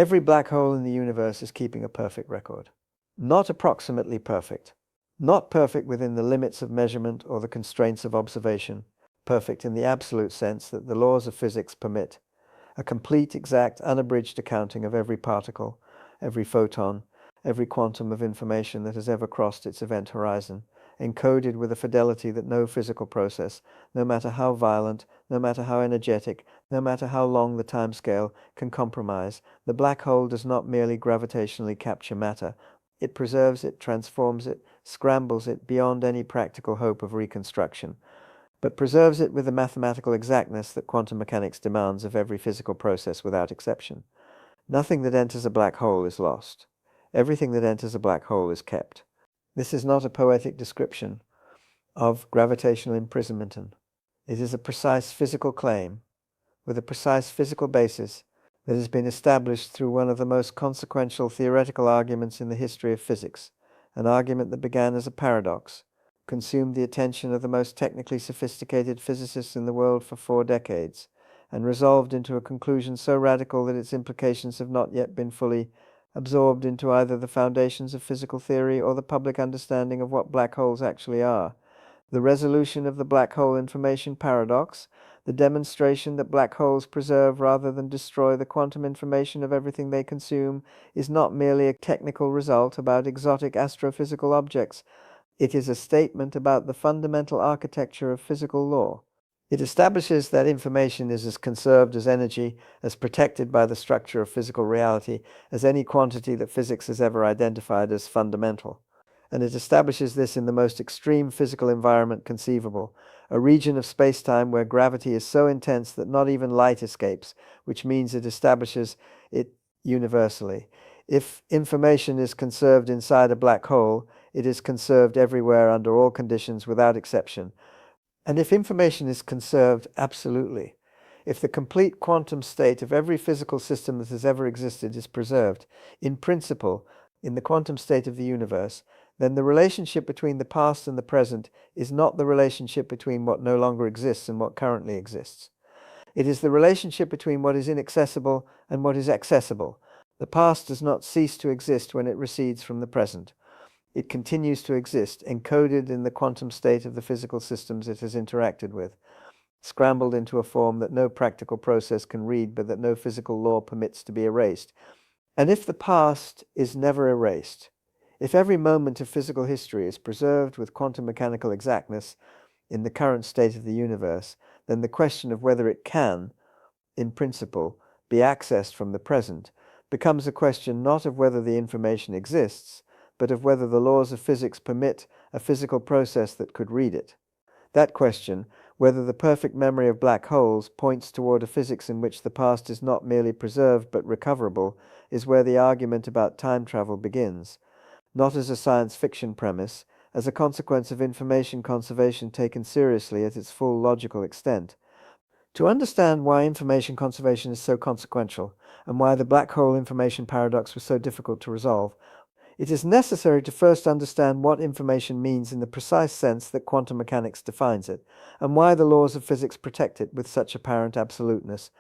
Every black hole in the universe is keeping a perfect record. Not approximately perfect. Not perfect within the limits of measurement or the constraints of observation. Perfect in the absolute sense that the laws of physics permit. A complete, exact, unabridged accounting of every particle, every photon, every quantum of information that has ever crossed its event horizon, encoded with a fidelity that no physical process, no matter how violent, no matter how energetic, no matter how long the timescale, can compromise. The black hole does not merely gravitationally capture matter. It preserves it, transforms it, scrambles it beyond any practical hope of reconstruction, but preserves it with the mathematical exactness that quantum mechanics demands of every physical process without exception. Nothing that enters a black hole is lost. Everything that enters a black hole is kept. This is not a poetic description of gravitational imprisonment. It is a precise physical claim, with a precise physical basis, that has been established through one of the most consequential theoretical arguments in the history of physics, an argument that began as a paradox, consumed the attention of the most technically sophisticated physicists in the world for 4 decades, and resolved into a conclusion so radical that its implications have not yet been fully absorbed into either the foundations of physical theory or the public understanding of what black holes actually are. The resolution of the black hole information paradox, the demonstration that black holes preserve rather than destroy the quantum information of everything they consume, is not merely a technical result about exotic astrophysical objects. It is a statement about the fundamental architecture of physical law. It establishes that information is as conserved as energy, as protected by the structure of physical reality, as any quantity that physics has ever identified as fundamental. And it establishes this in the most extreme physical environment conceivable, a region of space-time where gravity is so intense that not even light escapes, which means it establishes it universally. If information is conserved inside a black hole, it is conserved everywhere under all conditions without exception. And if information is conserved absolutely, if the complete quantum state of every physical system that has ever existed is preserved, in principle, in the quantum state of the universe, then the relationship between the past and the present is not the relationship between what no longer exists and what currently exists. It is the relationship between what is inaccessible and what is accessible. The past does not cease to exist when it recedes from the present. It continues to exist, encoded in the quantum state of the physical systems it has interacted with, scrambled into a form that no practical process can read but that no physical law permits to be erased. And if the past is never erased, if every moment of physical history is preserved with quantum mechanical exactness in the current state of the universe, then the question of whether it can, in principle, be accessed from the present becomes a question not of whether the information exists, but of whether the laws of physics permit a physical process that could read it. That question, whether the perfect memory of black holes points toward a physics in which the past is not merely preserved but recoverable, is where the argument about time travel begins, not as a science fiction premise, as a consequence of information conservation taken seriously at its full logical extent. To understand why information conservation is so consequential, and why the black hole information paradox was so difficult to resolve, it is necessary to first understand what information means in the precise sense that quantum mechanics defines it, and why the laws of physics protect it with such apparent absoluteness.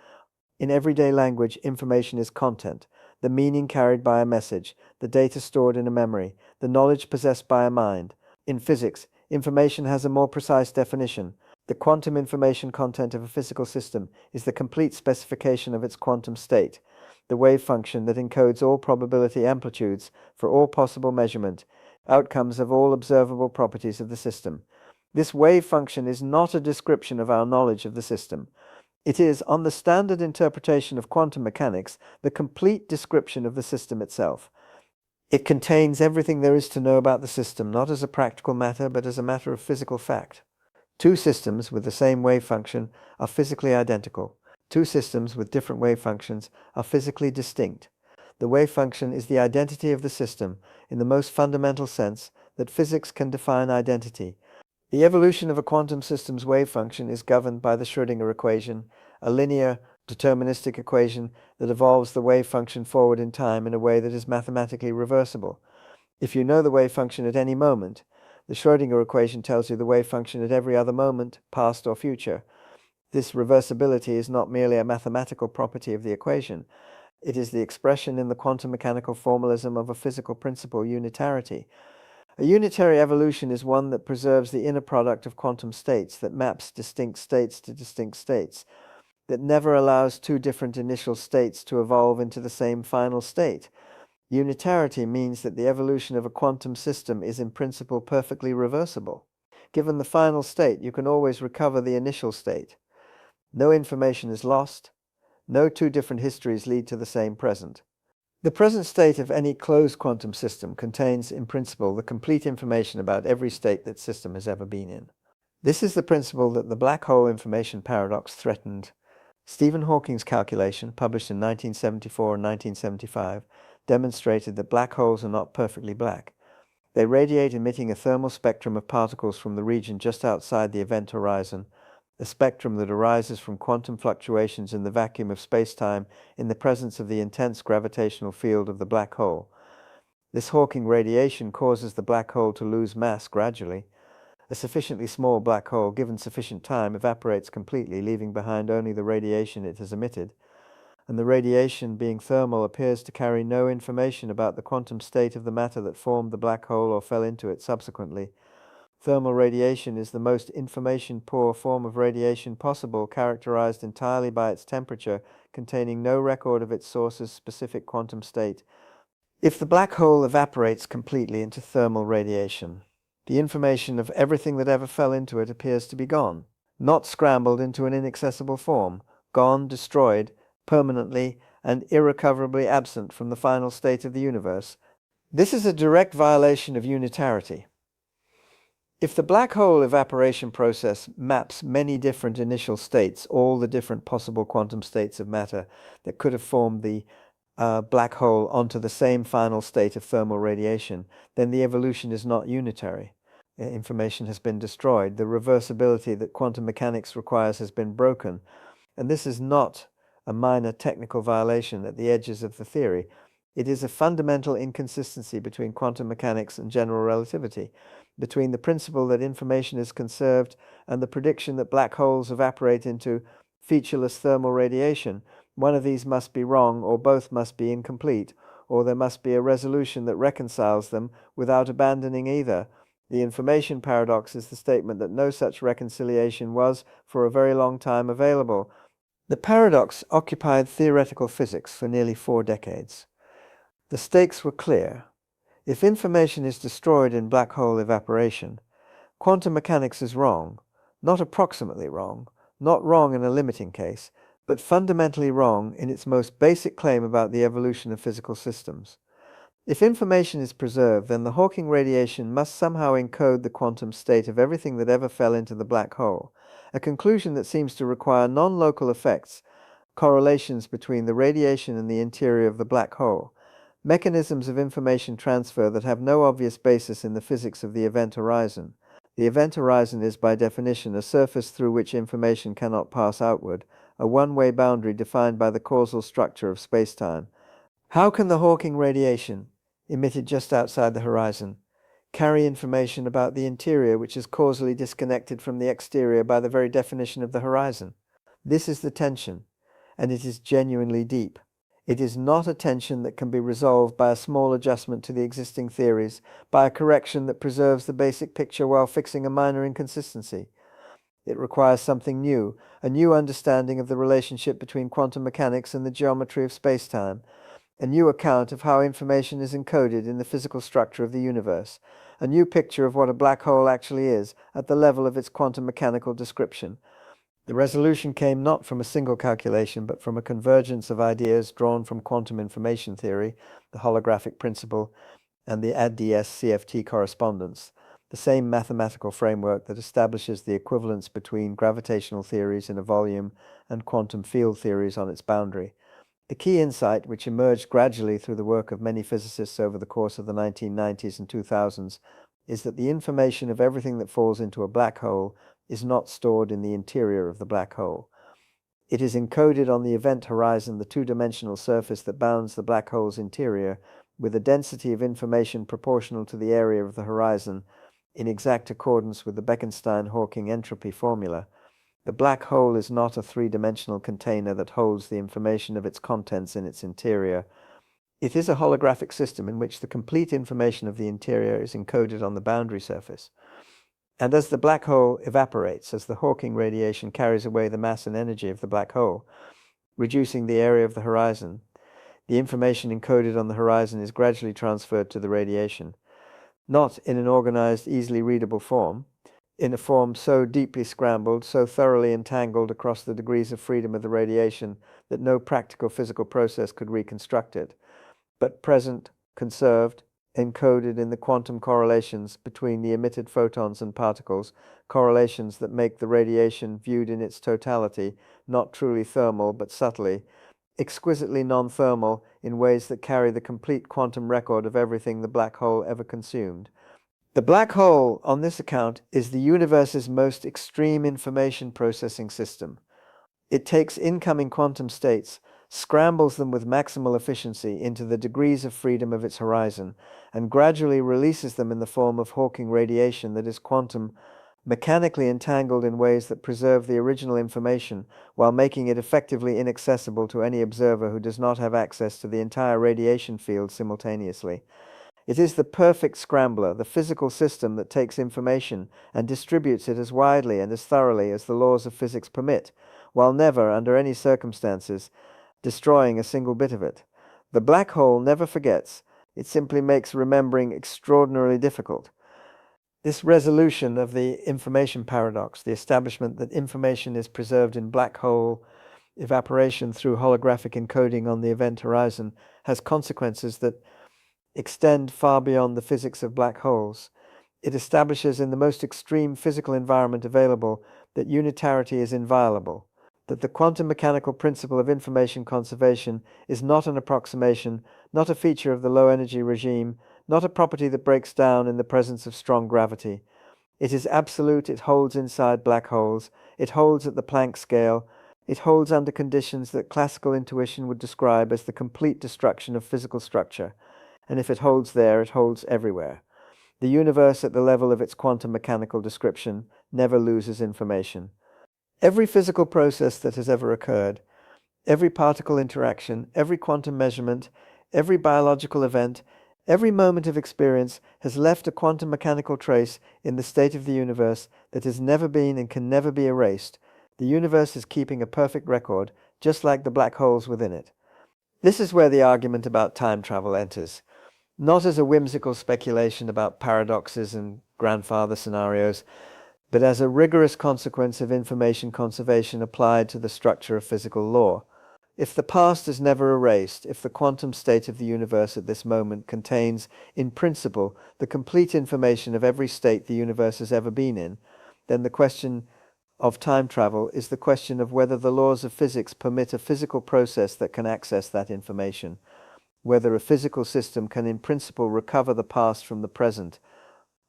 In everyday language, information is content, the meaning carried by a message, the data stored in a memory, the knowledge possessed by a mind. In physics, information has a more precise definition. The quantum information content of a physical system is the complete specification of its quantum state, the wave function that encodes all probability amplitudes for all possible measurement, outcomes of all observable properties of the system. This wave function is not a description of our knowledge of the system. It is, on the standard interpretation of quantum mechanics, the complete description of the system itself. It contains everything there is to know about the system, not as a practical matter, but as a matter of physical fact. Two systems with the same wave function are physically identical. Two systems with different wave functions are physically distinct. The wave function is the identity of the system in the most fundamental sense that physics can define identity. The evolution of a quantum system's wave function is governed by the Schrödinger equation, a linear, deterministic equation that evolves the wave function forward in time in a way that is mathematically reversible. If you know the wave function at any moment, the Schrödinger equation tells you the wave function at every other moment, past or future. This reversibility is not merely a mathematical property of the equation. It is the expression in the quantum mechanical formalism of a physical principle, unitarity. A unitary evolution is one that preserves the inner product of quantum states, that maps distinct states to distinct states, that never allows two different initial states to evolve into the same final state. Unitarity means that the evolution of a quantum system is in principle perfectly reversible. Given the final state, you can always recover the initial state. No information is lost. No two different histories lead to the same present. The present state of any closed quantum system contains, in principle, the complete information about every state that system has ever been in. This is the principle that the black hole information paradox threatened. Stephen Hawking's calculation, published in 1974 and 1975, demonstrated that black holes are not perfectly black. They radiate emitting a thermal spectrum of particles from the region just outside the event horizon, a spectrum that arises from quantum fluctuations in the vacuum of spacetime in the presence of the intense gravitational field of the black hole. This Hawking radiation causes the black hole to lose mass gradually. A sufficiently small black hole, given sufficient time, evaporates completely, leaving behind only the radiation it has emitted. And the radiation, being thermal, appears to carry no information about the quantum state of the matter that formed the black hole or fell into it subsequently. Thermal radiation is the most information-poor form of radiation possible, characterized entirely by its temperature, containing no record of its source's specific quantum state. If the black hole evaporates completely into thermal radiation, the information of everything that ever fell into it appears to be gone, not scrambled into an inaccessible form, gone, destroyed, permanently and irrecoverably absent from the final state of the universe. This is a direct violation of unitarity. If the black hole evaporation process maps many different initial states, all the different possible quantum states of matter that could have formed the black hole onto the same final state of thermal radiation, then the evolution is not unitary. Information has been destroyed. The reversibility that quantum mechanics requires has been broken. And this is not a minor technical violation at the edges of the theory. It is a fundamental inconsistency between quantum mechanics and general relativity, between the principle that information is conserved and the prediction that black holes evaporate into featureless thermal radiation. One of these must be wrong, or both must be incomplete, or there must be a resolution that reconciles them without abandoning either. The information paradox is the statement that no such reconciliation was for a very long time available. The paradox occupied theoretical physics for nearly 4 decades. The stakes were clear. If information is destroyed in black hole evaporation, quantum mechanics is wrong, not approximately wrong, not wrong in a limiting case, but fundamentally wrong in its most basic claim about the evolution of physical systems. If information is preserved, then the Hawking radiation must somehow encode the quantum state of everything that ever fell into the black hole, a conclusion that seems to require non-local effects, correlations between the radiation and the interior of the black hole, mechanisms of information transfer that have no obvious basis in the physics of the event horizon. The event horizon is by definition a surface through which information cannot pass outward, a one-way boundary defined by the causal structure of spacetime. How can the Hawking radiation, emitted just outside the horizon, carry information about the interior which is causally disconnected from the exterior by the very definition of the horizon? This is the tension, and it is genuinely deep. It is not a tension that can be resolved by a small adjustment to the existing theories, by a correction that preserves the basic picture while fixing a minor inconsistency. It requires something new, a new understanding of the relationship between quantum mechanics and the geometry of spacetime, a new account of how information is encoded in the physical structure of the universe, a new picture of what a black hole actually is at the level of its quantum mechanical description. The resolution came not from a single calculation, but from a convergence of ideas drawn from quantum information theory, the holographic principle, and the ADS-CFT correspondence, the same mathematical framework that establishes the equivalence between gravitational theories in a volume and quantum field theories on its boundary. The key insight, which emerged gradually through the work of many physicists over the course of the 1990s and 2000s, is that the information of everything that falls into a black hole is not stored in the interior of the black hole. It is encoded on the event horizon, the two-dimensional surface that bounds the black hole's interior, with a density of information proportional to the area of the horizon, in exact accordance with the Bekenstein-Hawking entropy formula. The black hole is not a three-dimensional container that holds the information of its contents in its interior. It is a holographic system in which the complete information of the interior is encoded on the boundary surface. And as the black hole evaporates, as the Hawking radiation carries away the mass and energy of the black hole, reducing the area of the horizon, the information encoded on the horizon is gradually transferred to the radiation, not in an organized, easily readable form, in a form so deeply scrambled, so thoroughly entangled across the degrees of freedom of the radiation that no practical physical process could reconstruct it, but present, conserved, encoded in the quantum correlations between the emitted photons and particles, correlations that make the radiation viewed in its totality not truly thermal but subtly, exquisitely non-thermal in ways that carry the complete quantum record of everything the black hole ever consumed. The black hole, on this account, is the universe's most extreme information processing system. It takes incoming quantum states, scrambles them with maximal efficiency into the degrees of freedom of its horizon, and gradually releases them in the form of Hawking radiation that is quantum, mechanically entangled in ways that preserve the original information while making it effectively inaccessible to any observer who does not have access to the entire radiation field simultaneously. It is the perfect scrambler, the physical system that takes information and distributes it as widely and as thoroughly as the laws of physics permit, while never, under any circumstances, destroying a single bit of it. The black hole never forgets. It simply makes remembering extraordinarily difficult. This resolution of the information paradox, the establishment that information is preserved in black hole evaporation through holographic encoding on the event horizon, has consequences that extend far beyond the physics of black holes. It establishes in the most extreme physical environment available that unitarity is inviolable, that the quantum mechanical principle of information conservation is not an approximation, not a feature of the low-energy regime, not a property that breaks down in the presence of strong gravity. It is absolute, it holds inside black holes, it holds at the Planck scale, it holds under conditions that classical intuition would describe as the complete destruction of physical structure. And if it holds there, it holds everywhere. The universe at the level of its quantum mechanical description never loses information. Every physical process that has ever occurred, every particle interaction, every quantum measurement, every biological event, every moment of experience has left a quantum mechanical trace in the state of the universe that has never been and can never be erased. The universe is keeping a perfect record, just like the black holes within it. This is where the argument about time travel enters. Not as a whimsical speculation about paradoxes and grandfather scenarios, but as a rigorous consequence of information conservation applied to the structure of physical law. If the past is never erased, if the quantum state of the universe at this moment contains, in principle, the complete information of every state the universe has ever been in, then the question of time travel is the question of whether the laws of physics permit a physical process that can access that information, whether a physical system can in principle recover the past from the present,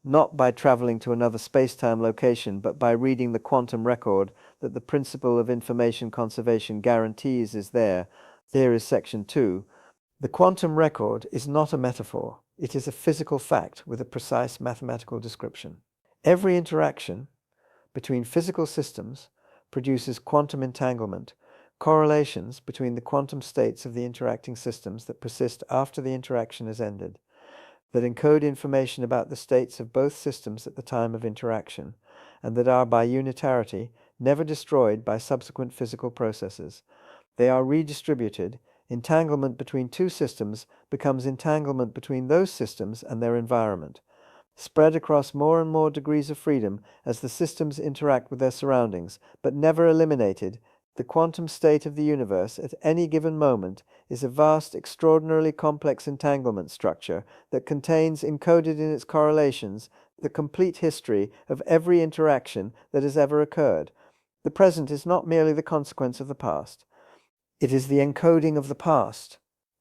not by traveling to another space-time location, but by reading the quantum record that the principle of information conservation guarantees is there. There is section 2. The quantum record is not a metaphor. It is a physical fact with a precise mathematical description. Every interaction between physical systems produces quantum entanglement, correlations between the quantum states of the interacting systems that persist after the interaction has ended, that encode information about the states of both systems at the time of interaction, and that are by unitarity never destroyed by subsequent physical processes. They are redistributed. Entanglement between two systems becomes entanglement between those systems and their environment, spread across more and more degrees of freedom as the systems interact with their surroundings, but never eliminated. The quantum state of the universe at any given moment is a vast, extraordinarily complex entanglement structure that contains, encoded in its correlations, the complete history of every interaction that has ever occurred. The present is not merely the consequence of the past. It is the encoding of the past.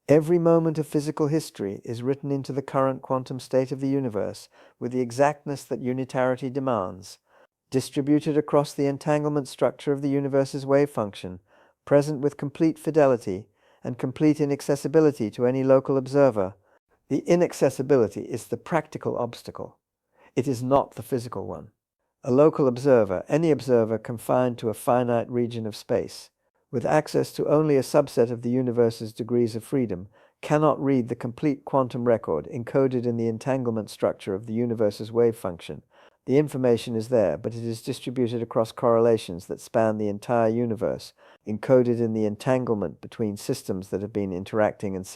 Every moment of physical history is written into the current quantum state of the universe with the exactness that unitarity demands, distributed across the entanglement structure of the universe's wave function, present with complete fidelity and complete inaccessibility to any local observer. The inaccessibility is the practical obstacle. It is not the physical one. A local observer, any observer confined to a finite region of space, with access to only a subset of the universe's degrees of freedom, cannot read the complete quantum record encoded in the entanglement structure of the universe's wave function. The information is there, but it is distributed across correlations that span the entire universe, encoded in the entanglement between systems that have been interacting and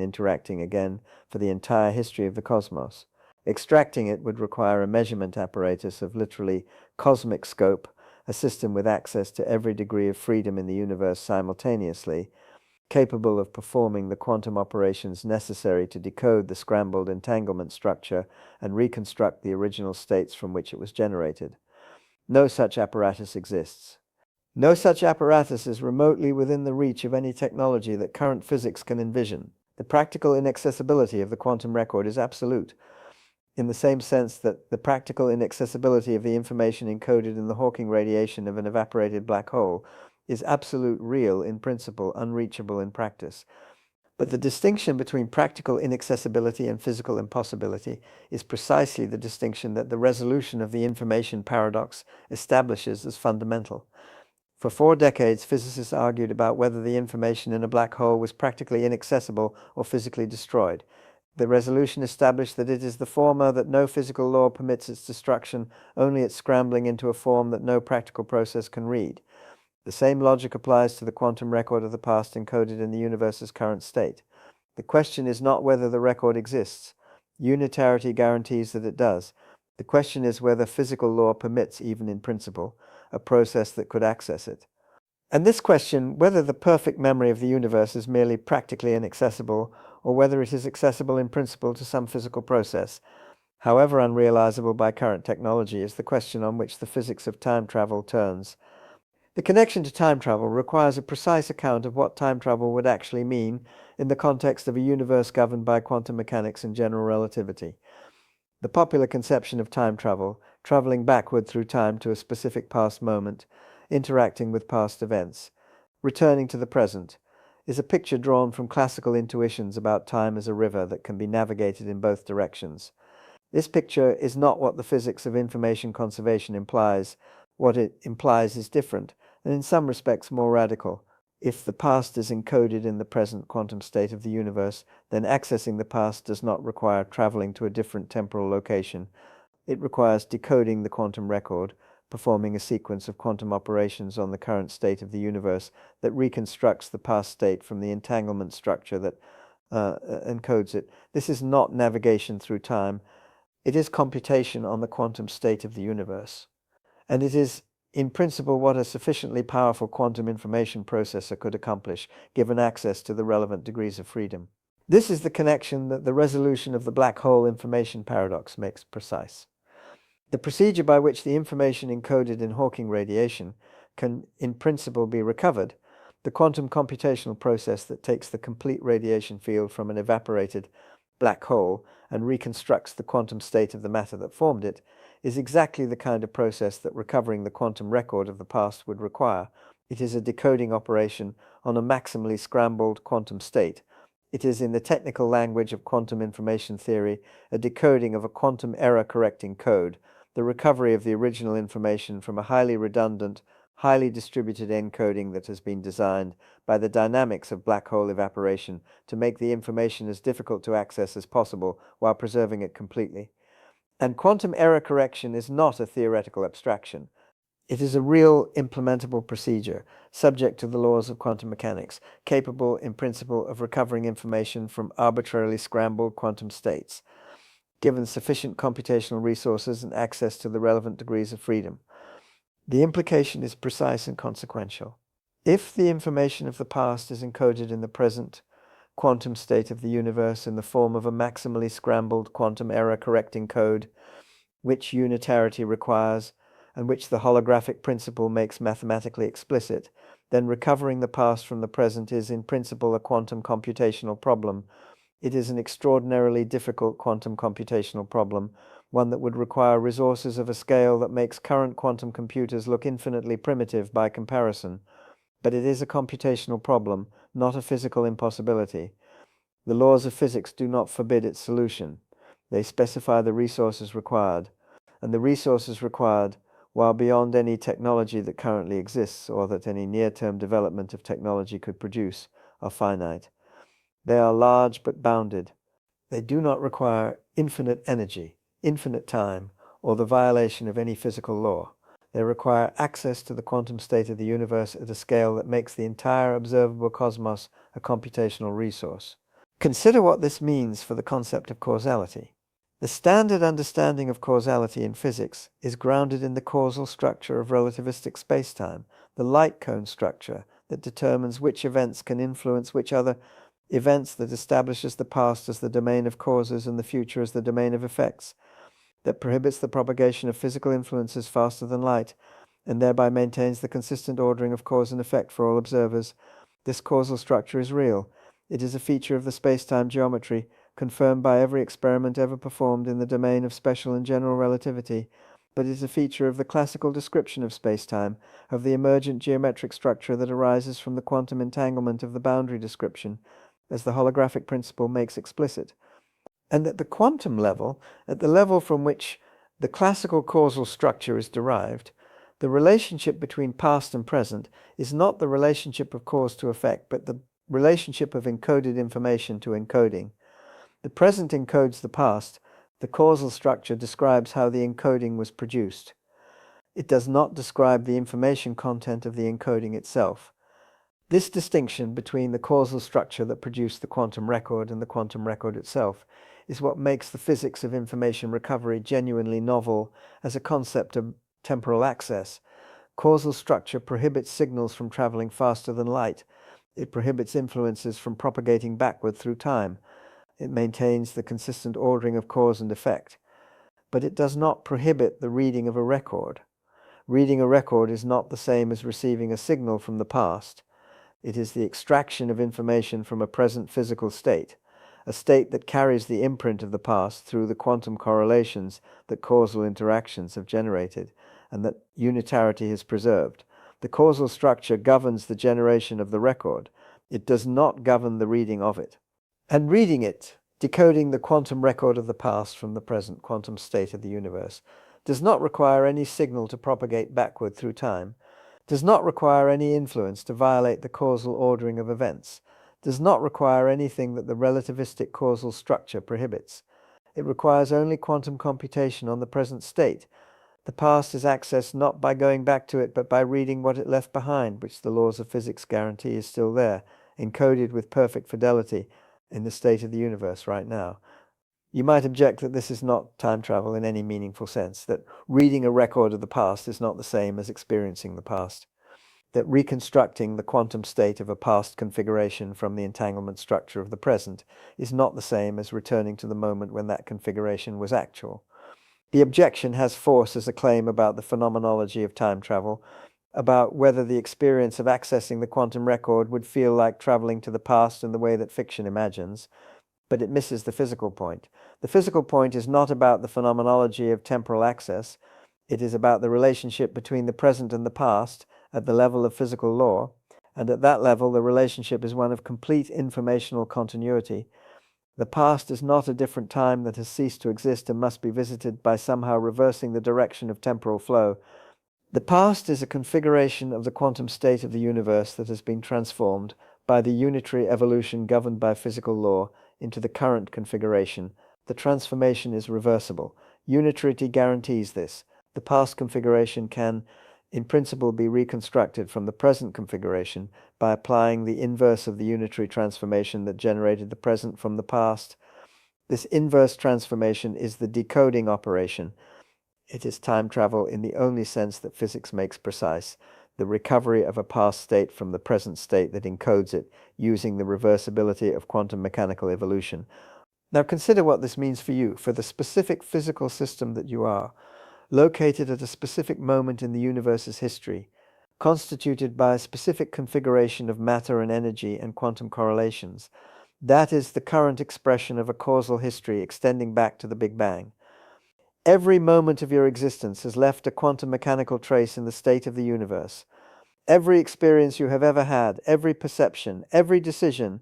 interacting again for the entire history of the cosmos. Extracting it would require a measurement apparatus of literally cosmic scope, a system with access to every degree of freedom in the universe simultaneously, capable of performing the quantum operations necessary to decode the scrambled entanglement structure and reconstruct the original states from which it was generated. No such apparatus exists. No such apparatus is remotely within the reach of any technology that current physics can envision. The practical inaccessibility of the quantum record is absolute, in the same sense that the practical inaccessibility of the information encoded in the Hawking radiation of an evaporated black hole is absolute, real in principle, unreachable in practice. But the distinction between practical inaccessibility and physical impossibility is precisely the distinction that the resolution of the information paradox establishes as fundamental. For 4 decades, physicists argued about whether the information in a black hole was practically inaccessible or physically destroyed. The resolution established that it is the former, that no physical law permits its destruction, only its scrambling into a form that no practical process can read. The same logic applies to the quantum record of the past encoded in the universe's current state. The question is not whether the record exists. Unitarity guarantees that it does. The question is whether physical law permits, even in principle, a process that could access it. And this question, whether the perfect memory of the universe is merely practically inaccessible, or whether it is accessible in principle to some physical process, however unrealizable by current technology, is the question on which the physics of time travel turns. The connection to time travel requires a precise account of what time travel would actually mean in the context of a universe governed by quantum mechanics and general relativity. The popular conception of time travel, traveling backward through time to a specific past moment, interacting with past events, returning to the present, is a picture drawn from classical intuitions about time as a river that can be navigated in both directions. This picture is not what the physics of information conservation implies. What it implies is different, and in some respects more radical. If the past is encoded in the present quantum state of the universe, then accessing the past does not require traveling to a different temporal location. It requires decoding the quantum record, performing a sequence of quantum operations on the current state of the universe that reconstructs the past state from the entanglement structure that encodes it. This is not navigation through time. It is computation on the quantum state of the universe. And it is, in principle, what a sufficiently powerful quantum information processor could accomplish, given access to the relevant degrees of freedom. This is the connection that the resolution of the black hole information paradox makes precise. The procedure by which the information encoded in Hawking radiation can, in principle, be recovered, the quantum computational process that takes the complete radiation field from an evaporated black hole and reconstructs the quantum state of the matter that formed it, is exactly the kind of process that recovering the quantum record of the past would require. It is a decoding operation on a maximally scrambled quantum state. It is, in the technical language of quantum information theory, a decoding of a quantum error-correcting code, the recovery of the original information from a highly redundant, highly distributed encoding that has been designed by the dynamics of black hole evaporation to make the information as difficult to access as possible while preserving it completely. And quantum error correction is not a theoretical abstraction. It is a real implementable procedure, subject to the laws of quantum mechanics, capable in principle of recovering information from arbitrarily scrambled quantum states, given sufficient computational resources and access to the relevant degrees of freedom. The implication is precise and consequential. If the information of the past is encoded in the present quantum state of the universe in the form of a maximally scrambled quantum error-correcting code, which unitarity requires, and which the holographic principle makes mathematically explicit, then recovering the past from the present is in principle a quantum computational problem. It is an extraordinarily difficult quantum computational problem, one that would require resources of a scale that makes current quantum computers look infinitely primitive by comparison. But it is a computational problem, not a physical impossibility. The laws of physics do not forbid its solution. They specify the resources required. and the resources required, while beyond any technology that currently exists or that any near-term development of technology could produce, are finite. They are large but bounded. They do not require infinite energy, infinite time, or the violation of any physical law. They require access to the quantum state of the universe at a scale that makes the entire observable cosmos a computational resource. Consider what this means for the concept of causality. The standard understanding of causality in physics is grounded in the causal structure of relativistic spacetime, the light cone structure that determines which events can influence which other events, that establishes the past as the domain of causes and the future as the domain of effects, that prohibits the propagation of physical influences faster than light, and thereby maintains the consistent ordering of cause and effect for all observers. This causal structure is real. It is a feature of the space-time geometry, confirmed by every experiment ever performed in the domain of special and general relativity, but it is a feature of the classical description of space-time, of the emergent geometric structure that arises from the quantum entanglement of the boundary description, as the holographic principle makes explicit. And at the quantum level, at the level from which the classical causal structure is derived, the relationship between past and present is not the relationship of cause to effect, but the relationship of encoded information to encoding. The present encodes the past. The causal structure describes how the encoding was produced. It does not describe the information content of the encoding itself. This distinction between the causal structure that produced the quantum record and the quantum record itself is what makes the physics of information recovery genuinely novel as a concept of temporal access. Causal structure prohibits signals from traveling faster than light. It prohibits influences from propagating backward through time. It maintains the consistent ordering of cause and effect. But it does not prohibit the reading of a record. Reading a record is not the same as receiving a signal from the past. It is the extraction of information from a present physical state, a state that carries the imprint of the past through the quantum correlations that causal interactions have generated, and that unitarity has preserved. The causal structure governs the generation of the record. It does not govern the reading of it. And reading it, decoding the quantum record of the past from the present quantum state of the universe, does not require any signal to propagate backward through time, does not require any influence to violate the causal ordering of events, does not require anything that the relativistic causal structure prohibits. It requires only quantum computation on the present state. The past is accessed not by going back to it, but by reading what it left behind, which the laws of physics guarantee is still there, encoded with perfect fidelity in the state of the universe right now. You might object that this is not time travel in any meaningful sense, that reading a record of the past is not the same as experiencing the past, that reconstructing the quantum state of a past configuration from the entanglement structure of the present is not the same as returning to the moment when that configuration was actual. The objection has force as a claim about the phenomenology of time travel, about whether the experience of accessing the quantum record would feel like traveling to the past in the way that fiction imagines, but it misses the physical point. The physical point is not about the phenomenology of temporal access. It is about the relationship between the present and the past at the level of physical law, and at that level the relationship is one of complete informational continuity. The past is not a different time that has ceased to exist and must be visited by somehow reversing the direction of temporal flow. The past is a configuration of the quantum state of the universe that has been transformed by the unitary evolution governed by physical law into the current configuration. The transformation is reversible. Unitarity guarantees this. The past configuration can, in principle, be reconstructed from the present configuration by applying the inverse of the unitary transformation that generated the present from the past. This inverse transformation is the decoding operation. It is time travel in the only sense that physics makes precise, the recovery of a past state from the present state that encodes it, using the reversibility of quantum mechanical evolution. Now consider what this means for you, for the specific physical system that you are, located at a specific moment in the universe's history, constituted by a specific configuration of matter and energy and quantum correlations. That is the current expression of a causal history extending back to the Big Bang. Every moment of your existence has left a quantum mechanical trace in the state of the universe. Every experience you have ever had, every perception, every decision,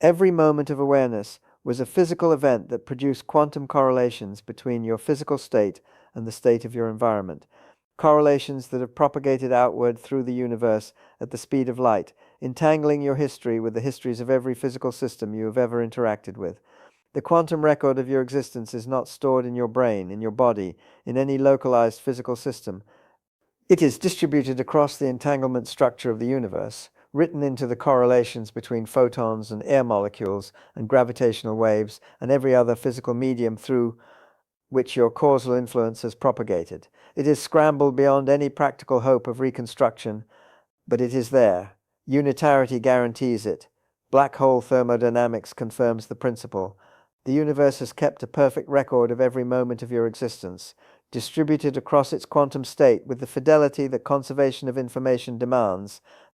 every moment of awareness was a physical event that produced quantum correlations between your physical state and the state of your environment. Correlations that have propagated outward through the universe at the speed of light, entangling your history with the histories of every physical system you have ever interacted with. The quantum record of your existence is not stored in your brain, in your body, in any localized physical system. It is distributed across the entanglement structure of the universe, written into the correlations between photons and air molecules and gravitational waves and every other physical medium through which your causal influence has propagated. It is scrambled beyond any practical hope of reconstruction, but it is there. Unitarity guarantees it. Black hole thermodynamics confirms the principle. The universe has kept a perfect record of every moment of your existence, distributed across its quantum state with the fidelity that conservation of information demands.